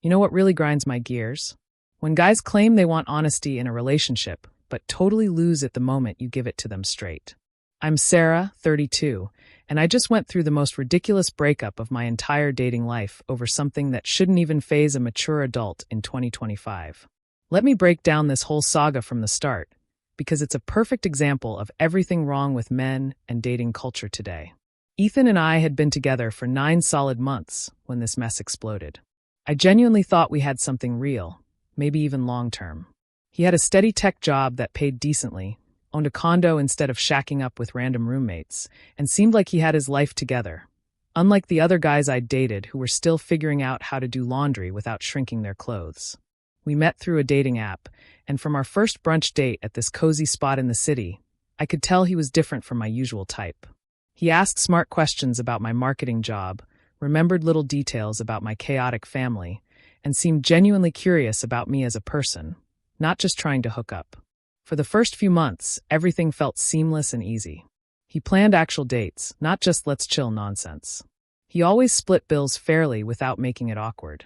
You know what really grinds my gears? When guys claim they want honesty in a relationship, but totally lose it the moment you give it to them straight. I'm Sarah, 32, and I just went through the most ridiculous breakup of my entire dating life over something that shouldn't even faze a mature adult in 2025. Let me break down this whole saga from the start, because it's a perfect example of everything wrong with men and dating culture today. Ethan and I had been together for 9 solid months when this mess exploded. I genuinely thought we had something real, maybe even long-term. He had a steady tech job that paid decently, owned a condo instead of shacking up with random roommates, and seemed like he had his life together, unlike the other guys I'd dated who were still figuring out how to do laundry without shrinking their clothes. We met through a dating app, and from our first brunch date at this cozy spot in the city, I could tell he was different from my usual type. He asked smart questions about my marketing job, remembered little details about my chaotic family, and seemed genuinely curious about me as a person, not just trying to hook up. For the first few months, everything felt seamless and easy. He planned actual dates, not just let's chill nonsense. He always split bills fairly without making it awkward.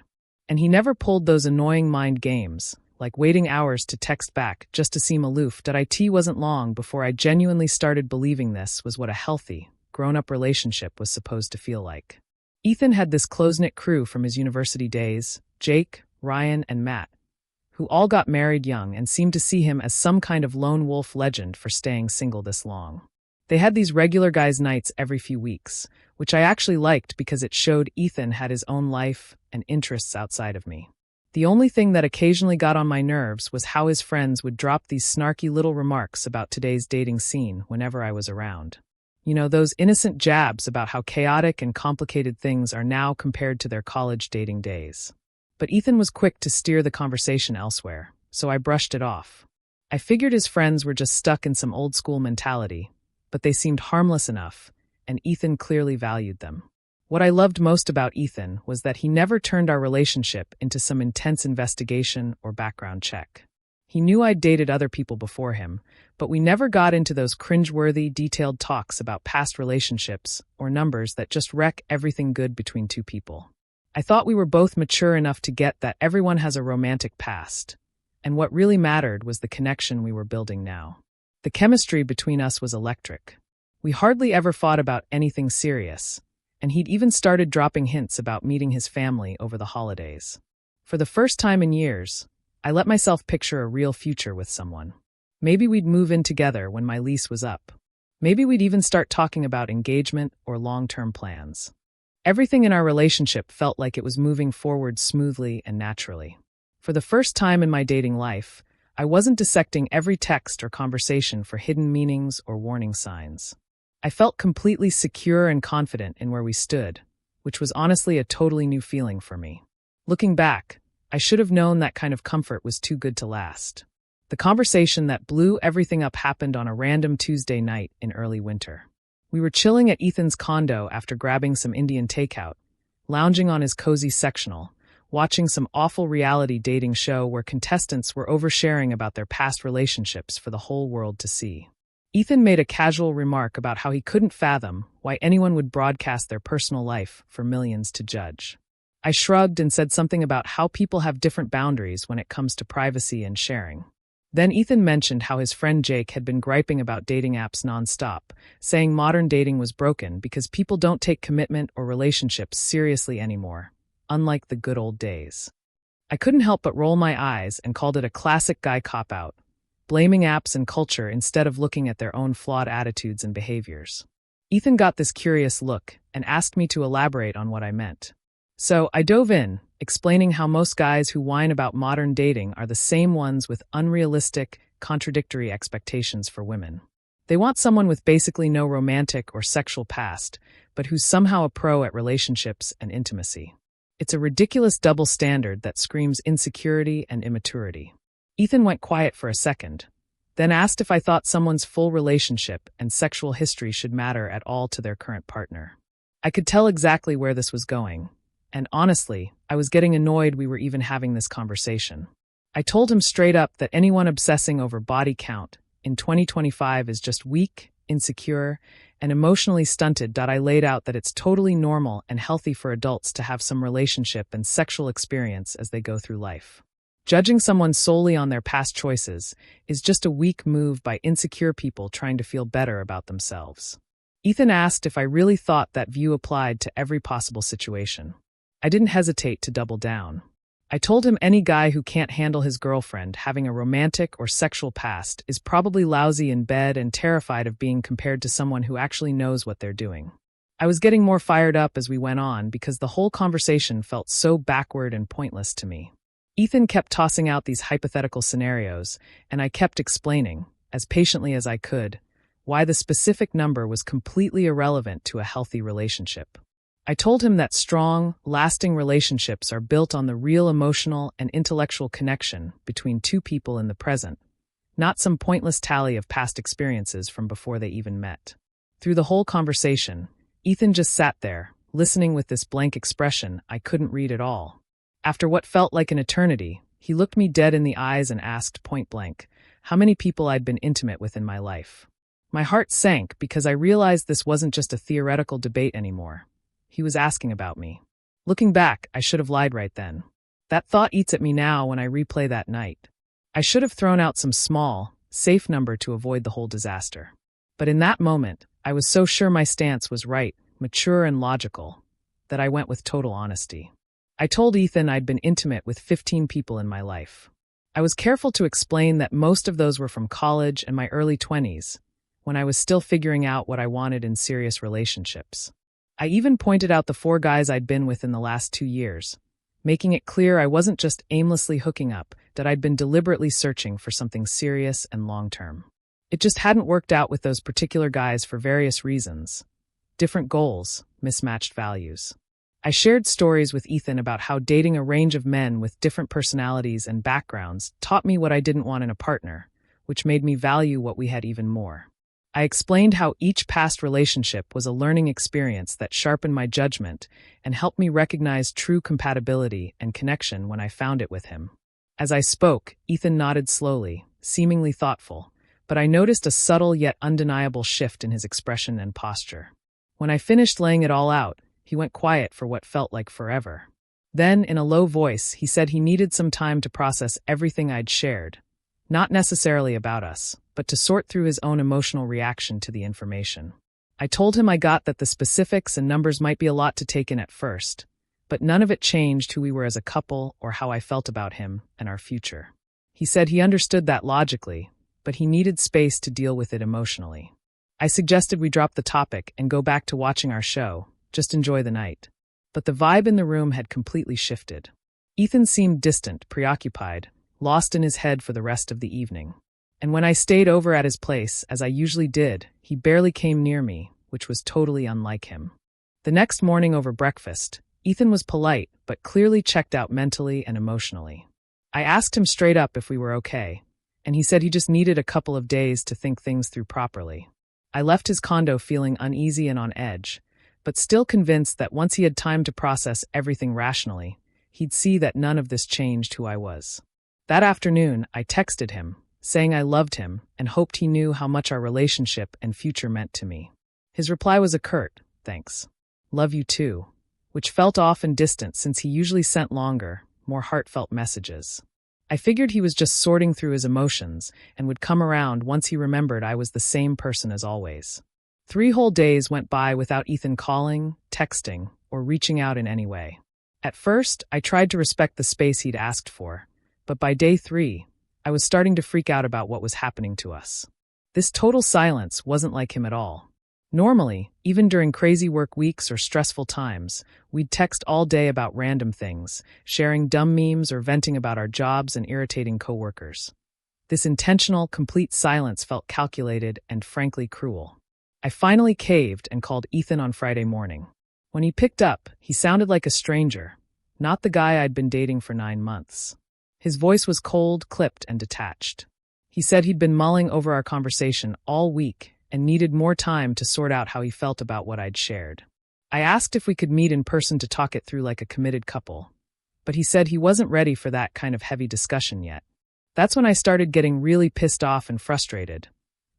And he never pulled those annoying mind games, like waiting hours to text back just to seem aloof. It wasn't long before I genuinely started believing this was what a healthy, grown-up relationship was supposed to feel like. Ethan had this close-knit crew from his university days, Jake, Ryan, and Matt, who all got married young and seemed to see him as some kind of lone wolf legend for staying single this long. They had these regular guys' nights every few weeks, which I actually liked because it showed Ethan had his own life and interests outside of me. The only thing that occasionally got on my nerves was how his friends would drop these snarky little remarks about today's dating scene whenever I was around. You know, those innocent jabs about how chaotic and complicated things are now compared to their college dating days. But Ethan was quick to steer the conversation elsewhere, so I brushed it off. I figured his friends were just stuck in some old-school mentality, but they seemed harmless enough, and Ethan clearly valued them. What I loved most about Ethan was that he never turned our relationship into some intense investigation or background check. He knew I'd dated other people before him, but we never got into those cringeworthy, detailed talks about past relationships or numbers that just wreck everything good between two people. I thought we were both mature enough to get that everyone has a romantic past, and what really mattered was the connection we were building now. The chemistry between us was electric. We hardly ever fought about anything serious, and he'd even started dropping hints about meeting his family over the holidays. For the first time in years, I let myself picture a real future with someone. Maybe we'd move in together when my lease was up. Maybe we'd even start talking about engagement or long-term plans. Everything in our relationship felt like it was moving forward smoothly and naturally. For the first time in my dating life, I wasn't dissecting every text or conversation for hidden meanings or warning signs. I felt completely secure and confident in where we stood, which was honestly a totally new feeling for me. Looking back, I should have known that kind of comfort was too good to last. The conversation that blew everything up happened on a random Tuesday night in early winter. We were chilling at Ethan's condo after grabbing some Indian takeout, lounging on his cozy sectional, watching some awful reality dating show where contestants were oversharing about their past relationships for the whole world to see. Ethan made a casual remark about how he couldn't fathom why anyone would broadcast their personal life for millions to judge. I shrugged and said something about how people have different boundaries when it comes to privacy and sharing. Then Ethan mentioned how his friend Jake had been griping about dating apps nonstop, saying modern dating was broken because people don't take commitment or relationships seriously anymore, unlike the good old days. I couldn't help but roll my eyes and called it a classic guy cop-out, blaming apps and culture instead of looking at their own flawed attitudes and behaviors. Ethan got this curious look and asked me to elaborate on what I meant. So I dove in, explaining how most guys who whine about modern dating are the same ones with unrealistic, contradictory expectations for women. They want someone with basically no romantic or sexual past, but who's somehow a pro at relationships and intimacy. It's a ridiculous double standard that screams insecurity and immaturity. Ethan went quiet for a second, then asked if I thought someone's full relationship and sexual history should matter at all to their current partner. I could tell exactly where this was going. And honestly, I was getting annoyed we were even having this conversation. I told him straight up that anyone obsessing over body count in 2025 is just weak, insecure, and emotionally stunted. I laid out that it's totally normal and healthy for adults to have some relationship and sexual experience as they go through life. Judging someone solely on their past choices is just a weak move by insecure people trying to feel better about themselves. Ethan asked if I really thought that view applied to every possible situation. I didn't hesitate to double down. I told him any guy who can't handle his girlfriend having a romantic or sexual past is probably lousy in bed and terrified of being compared to someone who actually knows what they're doing. I was getting more fired up as we went on because the whole conversation felt so backward and pointless to me. Ethan kept tossing out these hypothetical scenarios, and I kept explaining, as patiently as I could, why the specific number was completely irrelevant to a healthy relationship. I told him that strong, lasting relationships are built on the real emotional and intellectual connection between two people in the present, not some pointless tally of past experiences from before they even met. Through the whole conversation, Ethan just sat there, listening with this blank expression I couldn't read at all. After what felt like an eternity, he looked me dead in the eyes and asked point blank how many people I'd been intimate with in my life. My heart sank because I realized this wasn't just a theoretical debate anymore. He was asking about me. Looking back, I should have lied right then. That thought eats at me now when I replay that night. I should have thrown out some small, safe number to avoid the whole disaster. But in that moment, I was so sure my stance was right, mature and logical, that I went with total honesty. I told Ethan I'd been intimate with 15 people in my life. I was careful to explain that most of those were from college and my early 20s, when I was still figuring out what I wanted in serious relationships. I even pointed out the 4 guys I'd been with in the last 2 years, making it clear I wasn't just aimlessly hooking up, that I'd been deliberately searching for something serious and long-term. It just hadn't worked out with those particular guys for various reasons. Different goals, mismatched values. I shared stories with Ethan about how dating a range of men with different personalities and backgrounds taught me what I didn't want in a partner, which made me value what we had even more. I explained how each past relationship was a learning experience that sharpened my judgment and helped me recognize true compatibility and connection when I found it with him. As I spoke, Ethan nodded slowly, seemingly thoughtful, but I noticed a subtle yet undeniable shift in his expression and posture. When I finished laying it all out, he went quiet for what felt like forever. Then, in a low voice, he said he needed some time to process everything I'd shared, not necessarily about us, but to sort through his own emotional reaction to the information. I told him I got that the specifics and numbers might be a lot to take in at first, but none of it changed who we were as a couple or how I felt about him and our future. He said he understood that logically, but he needed space to deal with it emotionally. I suggested we drop the topic and go back to watching our show, just enjoy the night. But the vibe in the room had completely shifted. Ethan seemed distant, preoccupied, lost in his head for the rest of the evening. And when I stayed over at his place, as I usually did, he barely came near me, which was totally unlike him. The next morning over breakfast, Ethan was polite, but clearly checked out mentally and emotionally. I asked him straight up if we were okay, and he said he just needed a couple of days to think things through properly. I left his condo feeling uneasy and on edge, but still convinced that once he had time to process everything rationally, he'd see that none of this changed who I was. That afternoon, I texted him, saying I loved him and hoped he knew how much our relationship and future meant to me. His reply was a curt, "Thanks. Love you too," which felt off and distant since he usually sent longer, more heartfelt messages. I figured he was just sorting through his emotions and would come around once he remembered I was the same person as always. 3 whole days went by without Ethan calling, texting, or reaching out in any way. At first, I tried to respect the space he'd asked for, but by day 3, I was starting to freak out about what was happening to us. This total silence wasn't like him at all. Normally, even during crazy work weeks or stressful times, we'd text all day about random things, sharing dumb memes or venting about our jobs and irritating coworkers. This intentional, complete silence felt calculated and frankly cruel. I finally caved and called Ethan on Friday morning. When he picked up, he sounded like a stranger, not the guy I'd been dating for 9 months. His voice was cold, clipped, and detached. He said he'd been mulling over our conversation all week and needed more time to sort out how he felt about what I'd shared. I asked if we could meet in person to talk it through like a committed couple, but he said he wasn't ready for that kind of heavy discussion yet. That's when I started getting really pissed off and frustrated.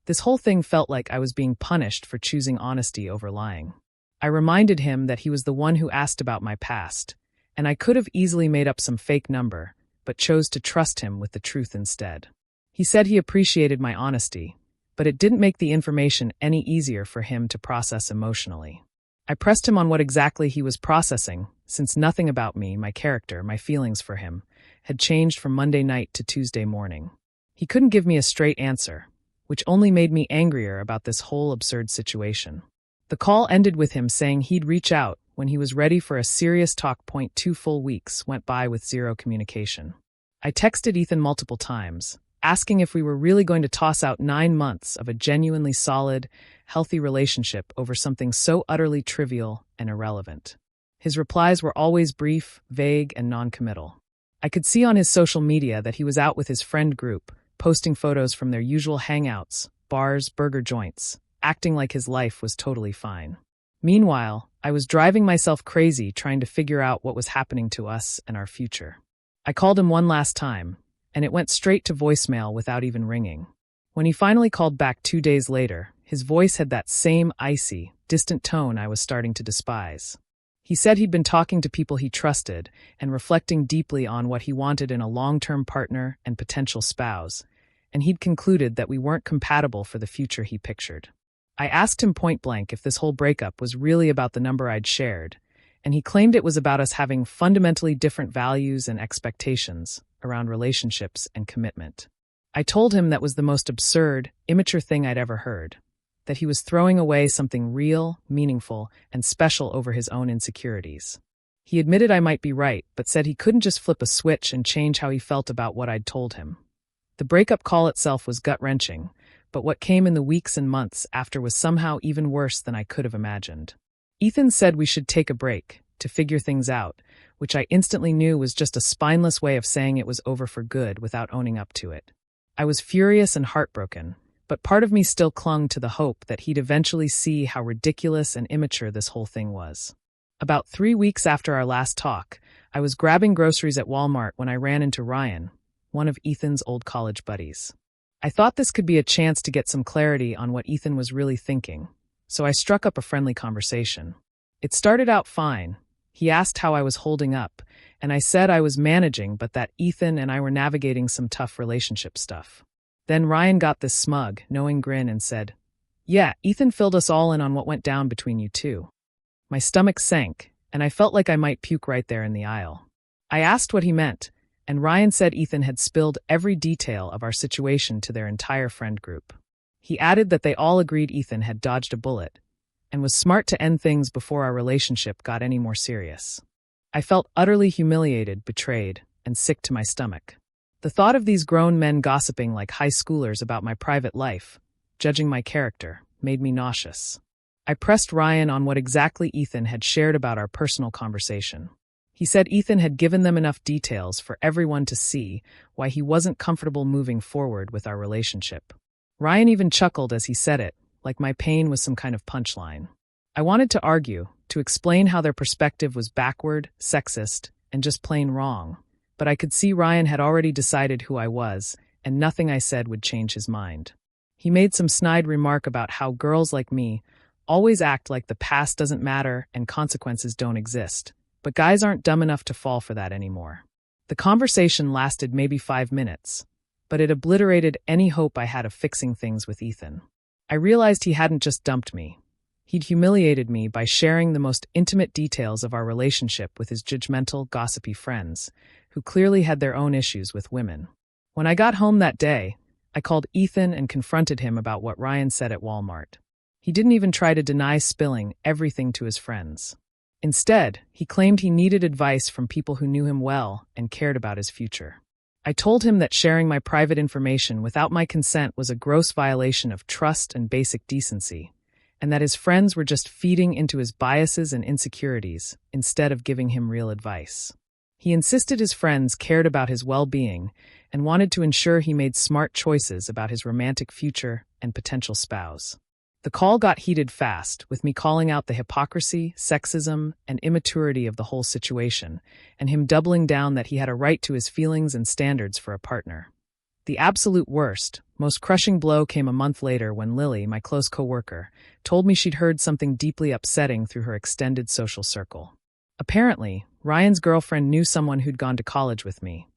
This whole thing felt like I was being punished for choosing honesty over lying. I reminded him that he was the one who asked about my past, and I could have easily made up some fake number, but chose to trust him with the truth instead. He said he appreciated my honesty, but it didn't make the information any easier for him to process emotionally. I pressed him on what exactly he was processing, since nothing about me, my character, my feelings for him, had changed from Monday night to Tuesday morning. He couldn't give me a straight answer, which only made me angrier about this whole absurd situation. The call ended with him saying he'd reach out when he was ready for a serious talk. 2 full weeks went by with zero communication. I texted Ethan multiple times, asking if we were really going to toss out 9 months of a genuinely solid, healthy relationship over something so utterly trivial and irrelevant. His replies were always brief, vague, and non-committal. I could see on his social media that he was out with his friend group, posting photos from their usual hangouts, bars, burger joints, acting like his life was totally fine. Meanwhile, I was driving myself crazy trying to figure out what was happening to us and our future. I called him one last time, and it went straight to voicemail without even ringing. When he finally called back 2 days later, his voice had that same icy, distant tone I was starting to despise. He said he'd been talking to people he trusted and reflecting deeply on what he wanted in a long-term partner and potential spouse, and he'd concluded that we weren't compatible for the future he pictured. I asked him point-blank if this whole breakup was really about the number I'd shared, and he claimed it was about us having fundamentally different values and expectations around relationships and commitment. I told him that was the most absurd, immature thing I'd ever heard, that he was throwing away something real, meaningful, and special over his own insecurities. He admitted I might be right, but said he couldn't just flip a switch and change how he felt about what I'd told him. The breakup call itself was gut-wrenching, but what came in the weeks and months after was somehow even worse than I could have imagined. Ethan said we should take a break, to figure things out, which I instantly knew was just a spineless way of saying it was over for good without owning up to it. I was furious and heartbroken, but part of me still clung to the hope that he'd eventually see how ridiculous and immature this whole thing was. About 3 weeks after our last talk, I was grabbing groceries at Walmart when I ran into Ryan, one of Ethan's old college buddies. I thought this could be a chance to get some clarity on what Ethan was really thinking, so I struck up a friendly conversation. It started out fine. He asked how I was holding up, and I said I was managing but that Ethan and I were navigating some tough relationship stuff. Then Ryan got this smug, knowing grin and said, "Yeah, Ethan filled us all in on what went down between you two." My stomach sank, and I felt like I might puke right there in the aisle. I asked what he meant, and Ryan said Ethan had spilled every detail of our situation to their entire friend group. He added that they all agreed Ethan had dodged a bullet and was smart to end things before our relationship got any more serious. I felt utterly humiliated, betrayed, and sick to my stomach. The thought of these grown men gossiping like high schoolers about my private life, judging my character, made me nauseous. I pressed Ryan on what exactly Ethan had shared about our personal conversation. He said Ethan had given them enough details for everyone to see why he wasn't comfortable moving forward with our relationship. Ryan even chuckled as he said it, like my pain was some kind of punchline. I wanted to argue, to explain how their perspective was backward, sexist, and just plain wrong, but I could see Ryan had already decided who I was, and nothing I said would change his mind. He made some snide remark about how girls like me always act like the past doesn't matter and consequences don't exist. But guys aren't dumb enough to fall for that anymore. The conversation lasted maybe 5 minutes, but it obliterated any hope I had of fixing things with Ethan. I realized he hadn't just dumped me. He'd humiliated me by sharing the most intimate details of our relationship with his judgmental, gossipy friends, who clearly had their own issues with women. When I got home that day, I called Ethan and confronted him about what Ryan said at Walmart. He didn't even try to deny spilling everything to his friends. Instead, he claimed he needed advice from people who knew him well and cared about his future. I told him that sharing my private information without my consent was a gross violation of trust and basic decency, and that his friends were just feeding into his biases and insecurities instead of giving him real advice. He insisted his friends cared about his well-being and wanted to ensure he made smart choices about his romantic future and potential spouse. The call got heated fast, with me calling out the hypocrisy, sexism, and immaturity of the whole situation, and him doubling down that he had a right to his feelings and standards for a partner. The absolute worst, most crushing blow came a month later when Lily, my close coworker, told me she'd heard something deeply upsetting through her extended social circle. Apparently, Ryan's girlfriend knew someone who'd gone to college with me,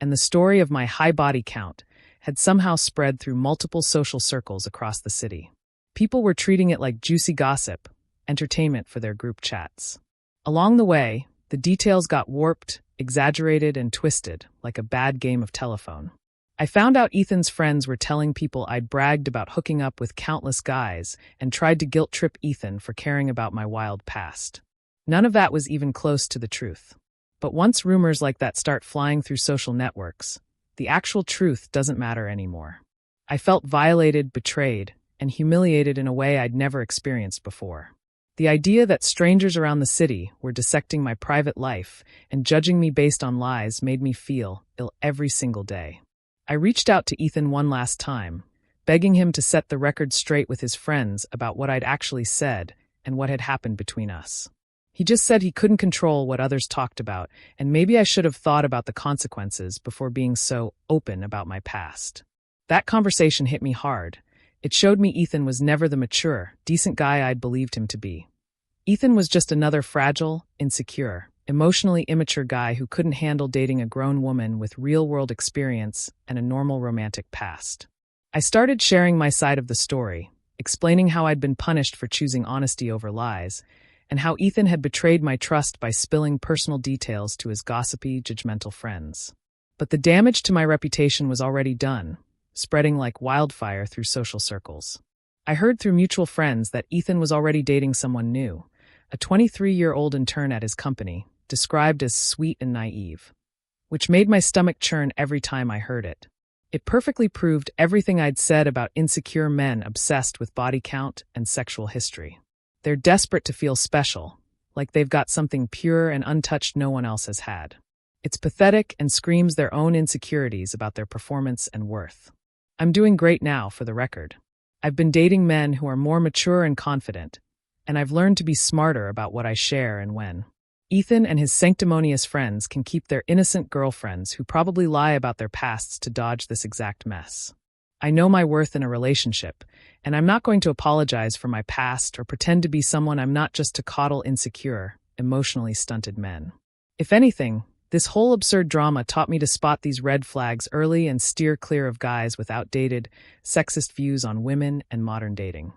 and the story of my high body count had somehow spread through multiple social circles across the city. People were treating it like juicy gossip, entertainment for their group chats. Along the way, the details got warped, exaggerated, and twisted, like a bad game of telephone. I found out Ethan's friends were telling people I'd bragged about hooking up with countless guys and tried to guilt-trip Ethan for caring about my wild past. None of that was even close to the truth. But once rumors like that start flying through social networks, the actual truth doesn't matter anymore. I felt violated, betrayed, and humiliated in a way I'd never experienced before. The idea that strangers around the city were dissecting my private life and judging me based on lies made me feel ill every single day. I reached out to Ethan one last time, begging him to set the record straight with his friends about what I'd actually said and what had happened between us. He just said he couldn't control what others talked about, and maybe I should have thought about the consequences before being so open about my past. That conversation hit me hard. It showed me Ethan was never the mature, decent guy I'd believed him to be. Ethan was just another fragile, insecure, emotionally immature guy who couldn't handle dating a grown woman with real-world experience and a normal romantic past. I started sharing my side of the story, explaining how I'd been punished for choosing honesty over lies, and how Ethan had betrayed my trust by spilling personal details to his gossipy, judgmental friends. But the damage to my reputation was already done, spreading like wildfire through social circles. I heard through mutual friends that Ethan was already dating someone new, a 23-year-old intern at his company, described as sweet and naive, which made my stomach churn every time I heard it. It perfectly proved everything I'd said about insecure men obsessed with body count and sexual history. They're desperate to feel special, like they've got something pure and untouched no one else has had. It's pathetic and screams their own insecurities about their performance and worth. I'm doing great now, for the record. I've been dating men who are more mature and confident, and I've learned to be smarter about what I share and when. Ethan and his sanctimonious friends can keep their innocent girlfriends who probably lie about their pasts to dodge this exact mess. I know my worth in a relationship, and I'm not going to apologize for my past or pretend to be someone I'm not just to coddle insecure, emotionally stunted men. If anything, this whole absurd drama taught me to spot these red flags early and steer clear of guys with outdated, sexist views on women and modern dating.